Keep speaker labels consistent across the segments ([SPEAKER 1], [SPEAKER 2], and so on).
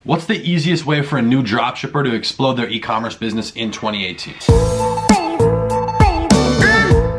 [SPEAKER 1] What's the easiest way for a new dropshipper to explode their e-commerce business in 2018?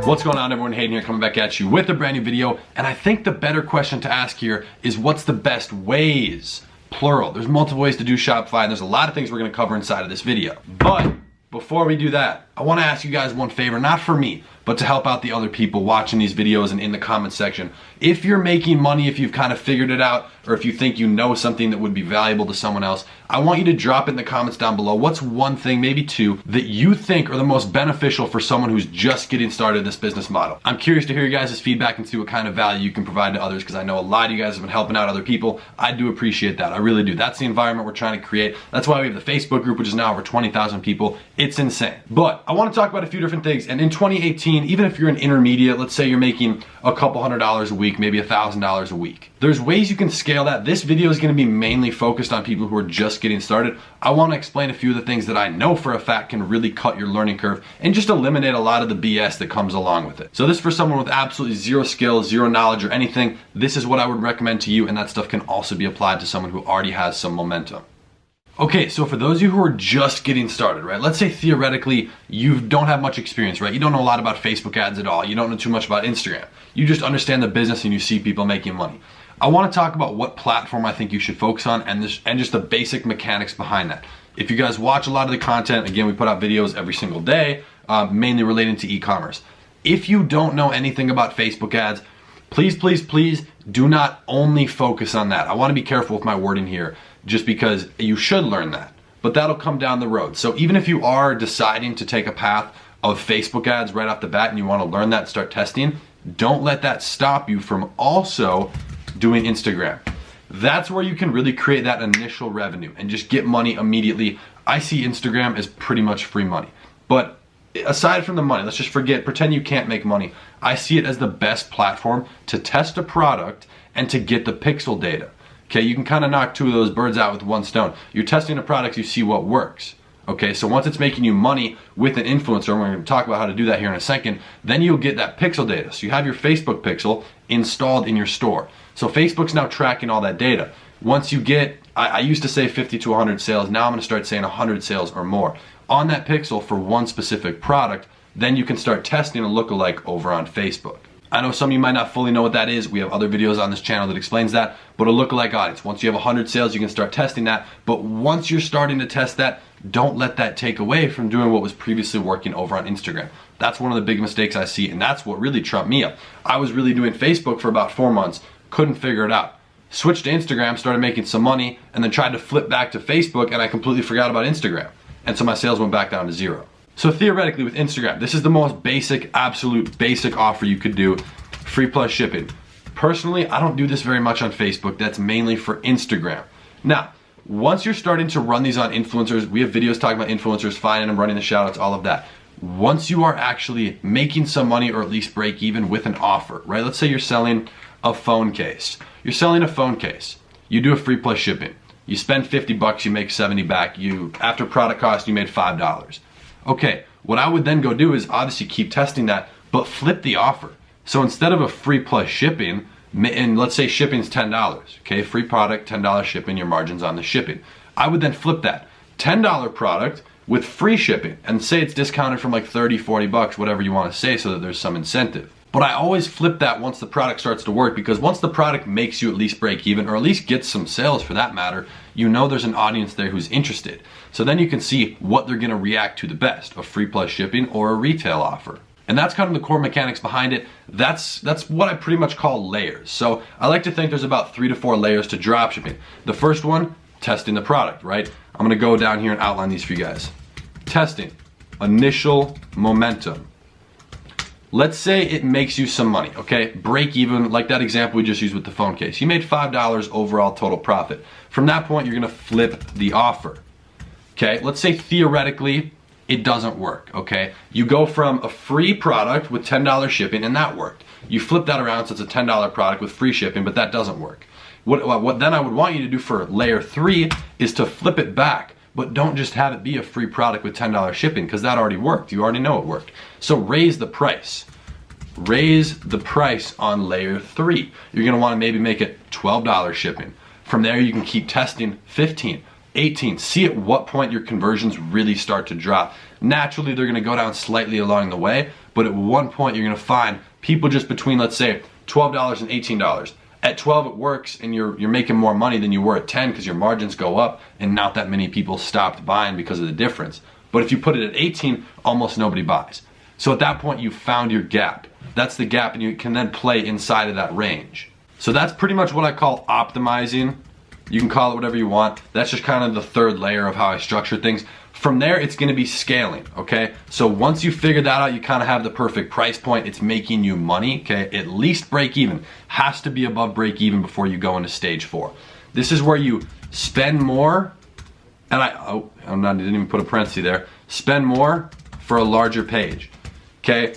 [SPEAKER 1] What's going on, everyone? Hayden here, coming back at you with a brand new video. And I think the better question to ask here is, what's the best ways? Plural. There's multiple ways to do Shopify, and there's a lot of things we're gonna cover inside of this video. But before we do that, I wanna ask you guys one favor, not for me, but to help out the other people watching these videos and in the comment section. If you're making money, if you've kind of figured it out, or if you think you know something that would be valuable to someone else, I want you to drop it in the comments down below. What's one thing, maybe two, that you think are the most beneficial for someone who's just getting started this business model? I'm curious to hear you guys' feedback and see what kind of value you can provide to others, because I know a lot of you guys have been helping out other people. I do appreciate that, I really do. That's the environment we're trying to create. That's why we have the Facebook group, which is now over 20,000 people. It's insane. But I want to talk about a few different things. And in 2018, even if you're an intermediate, let's say you're making a couple $100s a week, maybe $1,000 a week, there's ways you can scale that. This video is going to be mainly focused on people who are just getting started. I want to explain a few of the things that I know for a fact can really cut your learning curve and just eliminate a lot of the BS that comes along with it. So this is for someone with absolutely zero skill, zero knowledge or anything. This is what I would recommend to you, and that stuff can also be applied to someone who already has some momentum. Okay, so for those of you who are just getting started, right? Let's say theoretically you don't have much experience, right? You don't know a lot about Facebook ads at all. You don't know too much about Instagram. You just understand the business and you see people making money. I want to talk about what platform I think you should focus on and just the basic mechanics behind that. If you guys watch a lot of the content, again, we put out videos every single day, mainly relating to e-commerce. If you don't know anything about Facebook ads, please, please, please do not only focus on that. I want to be careful with my wording here, just because you should learn that, but that'll come down the road. So even if you are deciding to take a path of Facebook ads right off the bat and you want to learn that and start testing, don't let that stop you from also doing Instagram. That's where you can really create that initial revenue and just get money immediately. I see Instagram as pretty much free money, but aside from the money, let's just pretend you can't make money. I see it as the best platform to test a product and to get the pixel data. Okay, you can kind of knock two of those birds out with one stone. You're testing a product, you see what works. Okay, so once it's making you money with an influencer, and we're going to talk about how to do that here in a second, then you'll get that pixel data. So you have your Facebook pixel installed in your store. So Facebook's now tracking all that data. Once you get, I used to say 50 to 100 sales, now I'm going to start saying 100 sales or more on that pixel for one specific product, then you can start testing a lookalike over on Facebook. I know some of you might not fully know what that is. We have other videos on this channel that explains that, but a lookalike audience. Once you have 100 sales, you can start testing that. But once you're starting to test that, don't let that take away from doing what was previously working over on Instagram. That's one of the big mistakes I see, and that's what really trumped me up. I was really doing Facebook for about 4 months, couldn't figure it out. Switched to Instagram, started making some money, and then tried to flip back to Facebook, and I completely forgot about Instagram. And so my sales went back down to zero. So theoretically with Instagram, this is the most basic, absolute basic offer you could do, free plus shipping. Personally, I don't do this very much on Facebook. That's mainly for Instagram. Now, once you're starting to run these on influencers, we have videos talking about influencers, finding them, running the shoutouts, all of that. Once you are actually making some money or at least break even with an offer, right? Let's say you're selling a phone case. You're selling a phone case. You do a free plus shipping. You spend 50 bucks, you make 70 back. After product cost, you made $5. Okay, what I would then go do is obviously keep testing that, but flip the offer. So instead of a free plus shipping, and let's say shipping's $10, okay, free product, $10 shipping, your margins on the shipping. I would then flip that $10 product with free shipping and say it's discounted from like 30, 40 bucks, whatever you want to say, so that there's some incentive. But I always flip that once the product starts to work, because once the product makes you at least break even, or at least get some sales for that matter, you know there's an audience there who's interested. So then you can see what they're gonna react to the best, a free plus shipping or a retail offer. And that's kind of the core mechanics behind it. That's what I pretty much call layers. So I like to think there's about 3 to 4 layers to dropshipping. The first one, testing the product, right? I'm gonna go down here and outline these for you guys. Testing, initial momentum. Let's say it makes you some money, okay? Break even, like that example we just used with the phone case. You made $5 overall total profit. From that point, you're gonna flip the offer, okay? Let's say theoretically, it doesn't work, okay? You go from a free product with $10 shipping, and that worked. You flip that around, so it's a $10 product with free shipping, but that doesn't work. What then I would want you to do for layer 3 is to flip it back, but don't just have it be a free product with $10 shipping, because that already worked. You already know it worked. So raise the price. Raise the price on layer 3. You're gonna wanna maybe make it $12 shipping. From there, you can keep testing 15, 18. See at what point your conversions really start to drop. Naturally, they're gonna go down slightly along the way, but at one point you're gonna find people just between, let's say, $12 and $18. At 12 it works and you're making more money than you were at 10 because your margins go up and not that many people stopped buying because of the difference. But if you put it at 18, almost nobody buys. So at that point you found your gap. That's the gap, and you can then play inside of that range. So that's pretty much what I call optimizing. You can call it whatever you want. That's just kind of the third layer of how I structure things. From there, it's gonna be scaling, okay? So once you figure that out, you kind of have the perfect price point. It's making you money, okay? At least break even. Has to be above break even before you go into stage 4. This is where you spend more, and I didn't even put a parenthesis there. Spend more for a larger page, okay?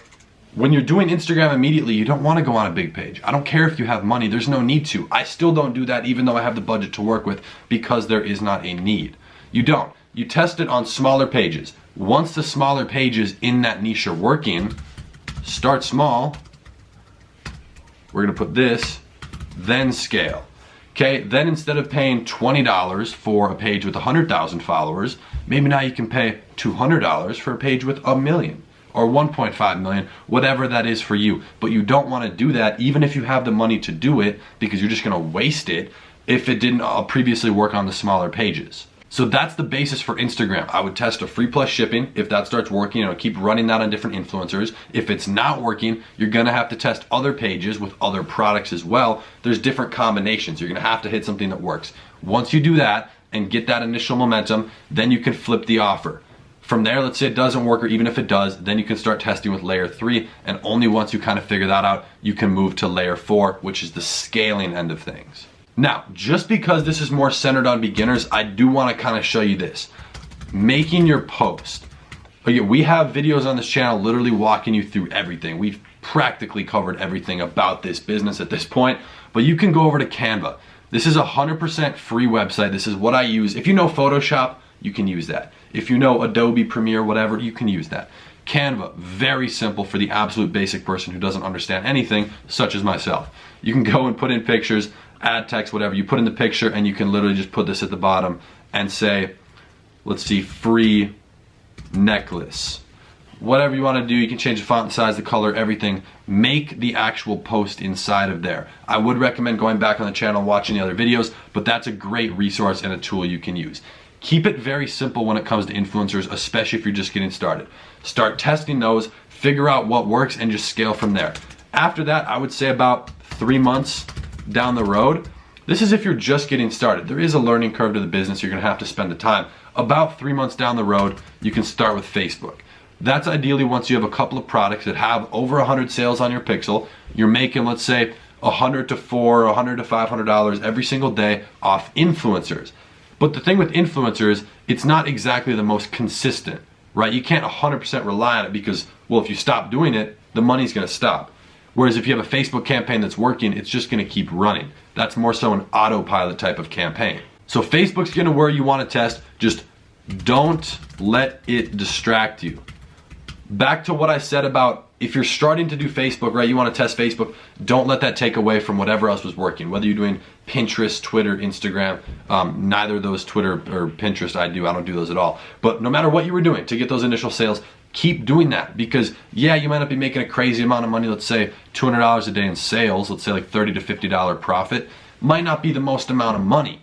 [SPEAKER 1] When you're doing Instagram immediately, you don't want to go on a big page. I don't care if you have money, there's no need to. I still don't do that even though I have the budget to work with, because there is not a need. You don't. You test it on smaller pages. Once the smaller pages in that niche are working, start small. We're gonna put this, then scale. Okay, then instead of paying $20 for a page with 100,000 followers, maybe now you can pay $200 for a page with 1 million. Or 1.5 million, whatever that is for you. But you don't want to do that even if you have the money to do it, because you're just going to waste it if it didn't previously work on the smaller pages. So that's the basis for Instagram. I would test a free plus shipping. If that starts working, keep running that on different influencers. If it's not working, you're going to have to test other pages with other products as well. There's different combinations. You're going to have to hit something that works. Once you do that and get that initial momentum, then you can flip the offer. From there, let's say it doesn't work, or even if it does, then you can start testing with layer 3, and only once you kind of figure that out, you can move to layer 4, which is the scaling end of things. Now, just because this is more centered on beginners, I do want to kind of show you this. Making your post. Again, we have videos on this channel literally walking you through everything. We've practically covered everything about this business at this point, but you can go over to Canva. This is a 100% free website. This is what I use. If you know Photoshop, you can use that. If you know Adobe Premiere, whatever, you can use that. Canva, very simple for the absolute basic person who doesn't understand anything, such as myself. You can go and put in pictures, add text, whatever. You put in the picture and you can literally just put this at the bottom and say, let's see, free necklace. Whatever you want to do, you can change the font size, the color, everything. Make the actual post inside of there. I would recommend going back on the channel and watching the other videos, but that's a great resource and a tool you can use. Keep it very simple when it comes to influencers, especially if you're just getting started. Start testing those, figure out what works, and just scale from there. After that, I would say about 3 months down the road, this is if you're just getting started. There is a learning curve to the business. You're gonna have to spend the time. About 3 months down the road, you can start with Facebook. That's ideally once you have a couple of products that have over 100 sales on your pixel. You're making, let's say, $100 to $400 to $500 every single day off influencers. But the thing with influencers, it's not exactly the most consistent, right? You can't 100% rely on it because, well, if you stop doing it, the money's gonna stop. Whereas if you have a Facebook campaign that's working, it's just gonna keep running. That's more so an autopilot type of campaign. So Facebook's gonna where you wanna test, just don't let it distract you. Back to what I said about if you're starting to do Facebook, right, you wanna test Facebook, don't let that take away from whatever else was working. Whether you're doing Pinterest, Twitter, Instagram, neither of those, Twitter or Pinterest, I don't do those at all. But no matter what you were doing to get those initial sales, keep doing that, because yeah, you might not be making a crazy amount of money, let's say $200 a day in sales, let's say like $30 to $50 profit, might not be the most amount of money,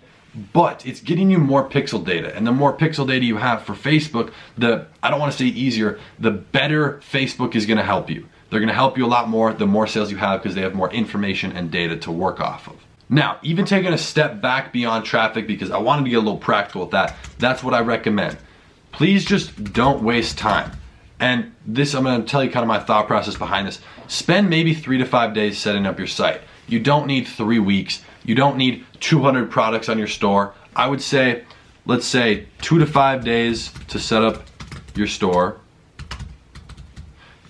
[SPEAKER 1] but it's getting you more pixel data, and the more pixel data you have for Facebook, I don't want to say easier, the better Facebook is going to help you. They're going to help you a lot more the more sales you have, because they have more information and data to work off of. Now, even taking a step back beyond traffic, because I wanted to get a little practical with that, that's what I recommend. Please just don't waste time. And this, I'm going to tell you kind of my thought process behind this. Spend maybe 3 to 5 days setting up your site. You don't need 3 weeks. You don't need 200 products on your store. I would say, let's say 2 to 5 days to set up your store.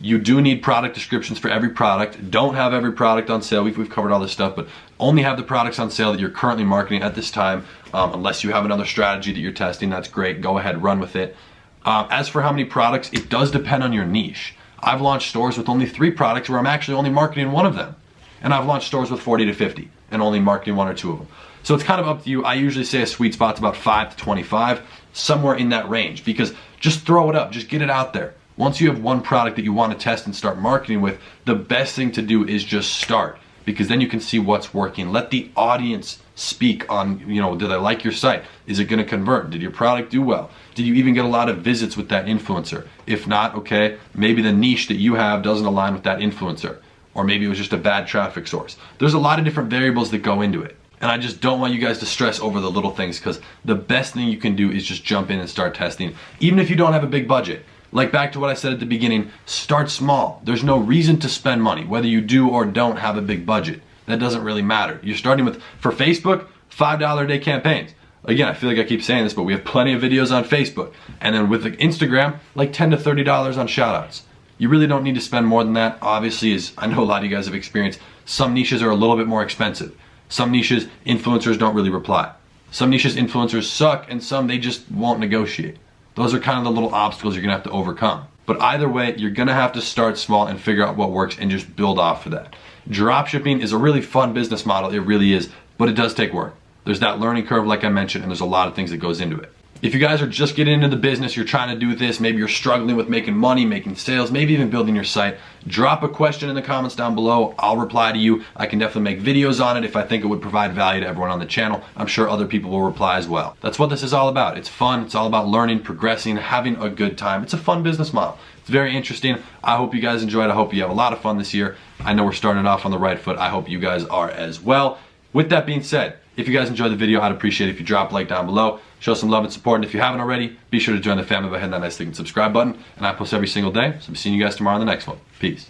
[SPEAKER 1] You do need product descriptions for every product. Don't have every product on sale. We've covered all this stuff, but only have the products on sale that you're currently marketing at this time. Unless you have another strategy that you're testing, that's great. Go ahead, run with it. As for how many products, it does depend on your niche. I've launched stores with only 3 products where I'm actually only marketing one of them. And I've launched stores with 40 to 50 and only marketing 1 or 2 of them. So it's kind of up to you. I usually say a sweet spot's about 5 to 25, somewhere in that range, because just throw it up, just get it out there. Once you have one product that you want to test and start marketing with, the best thing to do is just start, because then you can see what's working. Let the audience speak on, do they like your site? Is it going to convert? Did your product do well? Did you even get a lot of visits with that influencer? If not, okay, maybe the niche that you have doesn't align with that influencer, or maybe it was just a bad traffic source. There's a lot of different variables that go into it. And I just don't want you guys to stress over the little things, because the best thing you can do is just jump in and start testing, even if you don't have a big budget. Like back to what I said at the beginning, start small. There's no reason to spend money, whether you do or don't have a big budget. That doesn't really matter. You're starting with, for Facebook, $5 a day campaigns. Again, I feel like I keep saying this, but we have plenty of videos on Facebook. And then with Instagram, like $10 to $30 on shoutouts. You really don't need to spend more than that. Obviously, as I know a lot of you guys have experienced, some niches are a little bit more expensive. Some niches, influencers don't really reply. Some niches, influencers suck, and some, they just won't negotiate. Those are kind of the little obstacles you're gonna have to overcome. But either way, you're gonna have to start small and figure out what works and just build off of that. Dropshipping is a really fun business model, it really is, but it does take work. There's that learning curve like I mentioned, and there's a lot of things that goes into it. If you guys are just getting into the business, you're trying to do this, maybe you're struggling with making money, making sales, maybe even building your site, drop a question in the comments down below. I'll reply to you. I can definitely make videos on it if I think it would provide value to everyone on the channel. I'm sure other people will reply as well. That's what this is all about. It's fun. It's all about learning, progressing, having a good time. It's a fun business model. It's very interesting. I hope you guys enjoyed. I hope you have a lot of fun this year. I know we're starting off on the right foot. I hope you guys are as well. With that being said, if you guys enjoyed the video, I'd appreciate it if you drop a like down below. Show some love and support, and if you haven't already, be sure to join the family by hitting that nice looking subscribe button. And I post every single day, so I'll be seeing you guys tomorrow on the next one. Peace.